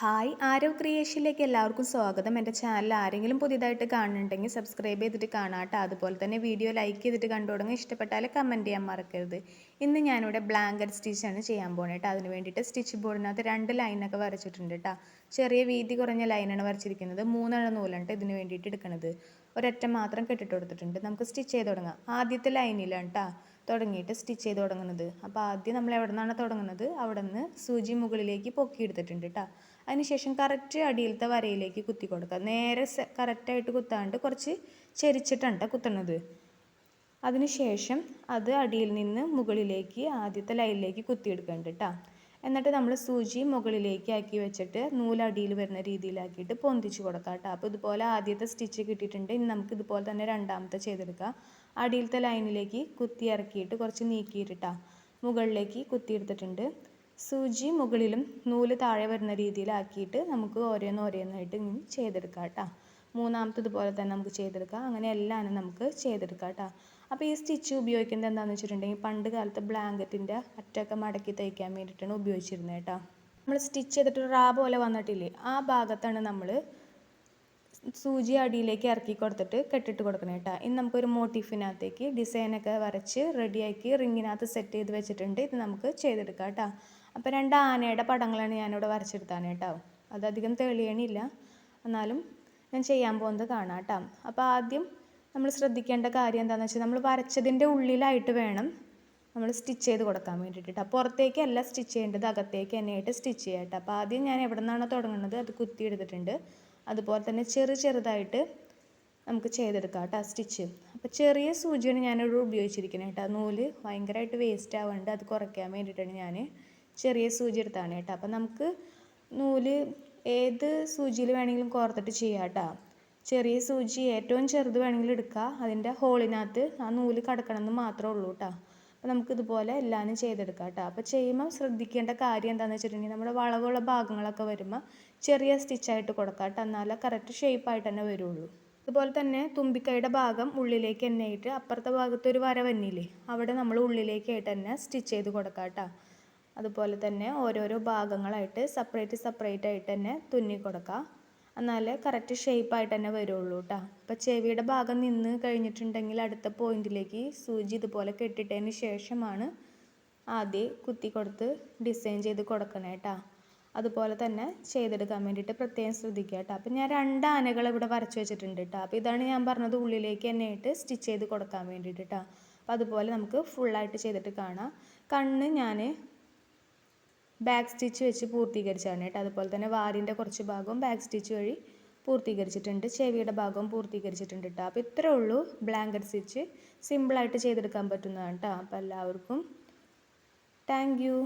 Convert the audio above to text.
Hi Aarav ക്രിയേഷനിലേക്ക് എല്ലാവർക്കും സ്വാഗതം. എൻ്റെ ചാനൽ ആരെങ്കിലും പുതിയതായിട്ട് കാണുന്നുണ്ടെങ്കിൽ സബ്സ്ക്രൈബ് ചെയ്തിട്ട് കാണാട്ടോ. അതുപോലെ തന്നെ വീഡിയോ ലൈക്ക് ചെയ്തിട്ട് കണ്ടു തുടങ്ങി, ഇഷ്ടപ്പെട്ടാൽ കമൻറ്റ് ചെയ്യാൻ മറക്കരുത്. ഇന്ന് ഞാനിവിടെ ബ്ലാങ്കറ്റ് സ്റ്റിച്ചാണ് ചെയ്യാൻ പോകുന്നത് കേട്ടോ. അതിന് വേണ്ടിയിട്ട് സ്റ്റിച്ച് ബോർഡിനകത്ത് 2 ലൈനൊക്കെ വരച്ചിട്ടുണ്ട് കേട്ടോ. ചെറിയ വീതി കുറഞ്ഞ ലൈനാണ് വരച്ചിരിക്കുന്നത്. 3 നൂലാണ് ഇതിന് വേണ്ടിയിട്ട് എടുക്കുന്നത്. ഒരറ്റം മാത്രം കെട്ടിട്ട് കൊടുത്തിട്ടുണ്ട്. നമുക്ക് സ്റ്റിച്ച് ചെയ്ത് തുടങ്ങാം. ആദ്യത്തെ ലൈനിലാണ് കേട്ടോ തുടങ്ങിയിട്ട് സ്റ്റിച്ച് ചെയ്ത് തുടങ്ങുന്നത്. അപ്പോൾ ആദ്യം നമ്മൾ എവിടെ നിന്നാണ് തുടങ്ങുന്നത് അവിടെ നിന്ന് സൂചി മുകളിലേക്ക് പൊക്കി എടുത്തിട്ടുണ്ട് കേട്ടോ. അതിനുശേഷം കറക്റ്റ് അടിയിലത്തെ വരയിലേക്ക് കുത്തി കൊടുക്കുക. നേരെ കറക്റ്റായിട്ട് കുത്താണ്ട് കുറച്ച് ചെരിച്ചിട്ടാണ് കുത്തുന്നത്. അതിനുശേഷം അത് അടിയിൽ നിന്ന് മുകളിലേക്ക് ആദ്യത്തെ ലൈനിലേക്ക് കുത്തിയെടുക്കുന്നുണ്ട് കേട്ടോ. എന്നിട്ട് നമ്മൾ സൂചി മുകളിലേക്ക് ആക്കി വെച്ചിട്ട് നൂലടിയിൽ വരുന്ന രീതിയിലാക്കിയിട്ട് പൊന്തിച്ച് കൊടുക്കാം കേട്ടോ. അപ്പോൾ ഇതുപോലെ ആദ്യത്തെ സ്റ്റിച്ച് കിട്ടിയിട്ടുണ്ട്. ഇനി നമുക്ക് ഇതുപോലെ തന്നെ രണ്ടാമത്തെ ചെയ്തെടുക്കാം. അടിയിലത്തെ ലൈനിലേക്ക് കുത്തി ഇറക്കിയിട്ട് കുറച്ച് നീക്കിയിട്ടാ മുകളിലേക്ക് കുത്തിയെടുത്തിട്ടുണ്ട്. സൂചി മുകളിലും നൂല് താഴെ വരുന്ന രീതിയിലാക്കിയിട്ട് നമുക്ക് ഓരോന്നായിട്ട് ഇങ്ങനെ ചെയ്തെടുക്കാം കേട്ടോ. മൂന്നാമത്തെ ഇതുപോലെ തന്നെ നമുക്ക് ചെയ്തെടുക്കാം. അങ്ങനെ എല്ലാം നമുക്ക് ചെയ്തെടുക്കാം കേട്ടോ. അപ്പോൾ ഈ സ്റ്റിച്ച് ഉപയോഗിക്കുന്നത് എന്താണെന്ന് വെച്ചിട്ടുണ്ടെങ്കിൽ പണ്ട് കാലത്ത് ബ്ലാങ്കറ്റിൻ്റെ അറ്റൊക്കെ മടക്കി തയ്ക്കാൻ വേണ്ടിയിട്ടാണ് ഉപയോഗിച്ചിരുന്നത് കേട്ടോ. നമ്മൾ സ്റ്റിച്ച് ചെയ്തിട്ട് റാ പോലെ വന്നിട്ടില്ലേ, ആ ഭാഗത്താണ് നമ്മൾ സൂചി അടിയിലേക്ക് ഇറക്കി കൊടുത്തിട്ട് കെട്ടിട്ട് കൊടുക്കണം കേട്ടോ. ഇനി നമുക്കൊരു മോട്ടീഫിനകത്തേക്ക് ഡിസൈനൊക്കെ വരച്ച് റെഡിയാക്കി റിങ്ങിനകത്ത് സെറ്റ് ചെയ്ത് വെച്ചിട്ടുണ്ട്. ഇത് നമുക്ക് ചെയ്തെടുക്കാം കേട്ടോ. അപ്പോൾ 2 ആനയുടെ പടങ്ങളാണ് ഞാനിവിടെ വരച്ചെടുത്താണ് കേട്ടോ. അതധികം തെളിയണില്ല, എന്നാലും ഞാൻ ചെയ്യാൻ പോകുന്നത് കാണാം കേട്ടോ. അപ്പോൾ ആദ്യം നമ്മൾ ശ്രദ്ധിക്കേണ്ട കാര്യം എന്താണെന്ന് വെച്ചാൽ നമ്മൾ വരച്ചതിൻ്റെ ഉള്ളിലായിട്ട് വേണം നമ്മൾ സ്റ്റിച്ച് ചെയ്ത് കൊടുക്കാൻ വേണ്ടിയിട്ട്. പുറത്തേക്കല്ല സ്റ്റിച്ച് ചെയ്യേണ്ടത്, അകത്തേക്ക് തന്നെയായിട്ട് സ്റ്റിച്ച് ചെയ്യാം കേട്ടോ. അപ്പോൾ ആദ്യം ഞാൻ എവിടെ നിന്നാണ് തുടങ്ങുന്നത് അത് കുത്തി എടുത്തിട്ടുണ്ട്. അതുപോലെ തന്നെ ചെറുതായിട്ട് നമുക്ക് ചെയ്തെടുക്കാം കേട്ടോ സ്റ്റിച്ച്. അപ്പോൾ ചെറിയ സൂചിയാണ് ഞാനിവിടെ ഉപയോഗിച്ചിരിക്കുന്നത് കേട്ടോ. നൂല് ഭയങ്കരമായിട്ട് വേസ്റ്റ് ആവാണ്ട് അത് കുറയ്ക്കാൻ വേണ്ടിയിട്ടാണ് ഞാൻ ചെറിയ സൂചി എടുത്താണ് കേട്ടോ. അപ്പോൾ നമുക്ക് നൂല് ഏത് സൂചിയിൽ വേണമെങ്കിലും കോർത്തിട്ട് ചെയ്യാം കേട്ടോ. ചെറിയ സൂചി ഏറ്റവും ചെറുത് വേണമെങ്കിലും എടുക്കുക. അതിൻ്റെ ഹോളിനകത്ത് ആ നൂല് കടക്കണമെന്ന് മാത്രമേ ഉള്ളൂ കേട്ടോ. അപ്പോൾ നമുക്കിതുപോലെ എല്ലാവരും ചെയ്തെടുക്കാം കേട്ടോ. അപ്പോൾ ചെയ്യുമ്പോൾ ശ്രദ്ധിക്കേണ്ട കാര്യം എന്താണെന്ന് വെച്ചിട്ടുണ്ടെങ്കിൽ നമ്മുടെ വളവുള്ള ഭാഗങ്ങളൊക്കെ വരുമ്പോൾ ചെറിയ സ്റ്റിച്ചായിട്ട് കൊടുക്കാം കേട്ടോ. എന്നാലേ കറക്റ്റ് ഷേപ്പായിട്ട് തന്നെ വരുള്ളൂ. അതുപോലെ തന്നെ തുമ്പിക്കൈയുടെ ഭാഗം ഉള്ളിലേക്ക് തന്നെ ആയിട്ട് അപ്പുറത്തെ ഭാഗത്ത് ഒരു വര വന്നില്ലേ, അവിടെ നമ്മൾ ഉള്ളിലേക്കായിട്ട് തന്നെ സ്റ്റിച്ച് ചെയ്ത് കൊടുക്കാം കേട്ടോ. അതുപോലെ തന്നെ ഓരോരോ ഭാഗങ്ങളായിട്ട് സെപ്പറേറ്റ് ആയിട്ട് തന്നെ തുന്നി കൊടുക്കുക. എന്നാലേ കറക്റ്റ് ഷേപ്പായിട്ട് തന്നെ വരുള്ളൂ കേട്ടോ. അപ്പോൾ ചെവിയുടെ ഭാഗം നിന്ന് കഴിഞ്ഞിട്ടുണ്ടെങ്കിൽ അടുത്ത പോയിന്റിലേക്ക് സൂചി ഇതുപോലെ കെട്ടിട്ടതിന് ശേഷമാണ് ആദ്യം കുത്തി കൊടുത്ത് ഡിസൈൻ ചെയ്ത് കൊടുക്കണേ കേട്ടോ. അതുപോലെ തന്നെ ചെയ്തെടുക്കാൻ വേണ്ടിയിട്ട് പ്രത്യേകം ശ്രദ്ധിക്കുക കേട്ടോ. അപ്പോൾ ഞാൻ 2 ആനകൾ ഇവിടെ വരച്ച് വെച്ചിട്ടുണ്ട് കേട്ടോ. അപ്പോൾ ഇതാണ് ഞാൻ പറഞ്ഞത് ഉള്ളിലേക്ക് തന്നെയായിട്ട് സ്റ്റിച്ച് ചെയ്ത് കൊടുക്കാൻ വേണ്ടിയിട്ട് കേട്ടോ. അപ്പോൾ അതുപോലെ നമുക്ക് ഫുള്ളായിട്ട് ചെയ്തിട്ട് കാണാം. കണ്ണ് ഞാൻ ബാക്ക് സ്റ്റിച്ച് വെച്ച് പൂർത്തീകരിച്ചാണ് കേട്ടോ. അതുപോലെ തന്നെ വാരിൻ്റെ കുറച്ച് ഭാഗവും ബാക്ക് സ്റ്റിച്ച് വഴി പൂർത്തീകരിച്ചിട്ടുണ്ട്. ചെവിയുടെ ഭാഗവും പൂർത്തീകരിച്ചിട്ടുണ്ട് കേട്ടോ. അപ്പോൾ ഇത്രേ ഉള്ളൂ ബ്ലാങ്കറ്റ് സ്റ്റിച്ച്. സിമ്പിളായിട്ട് ചെയ്തെടുക്കാൻ പറ്റുന്നതാണ് കേട്ടോ. അപ്പോൾ എല്ലാവർക്കും താങ്ക് യു.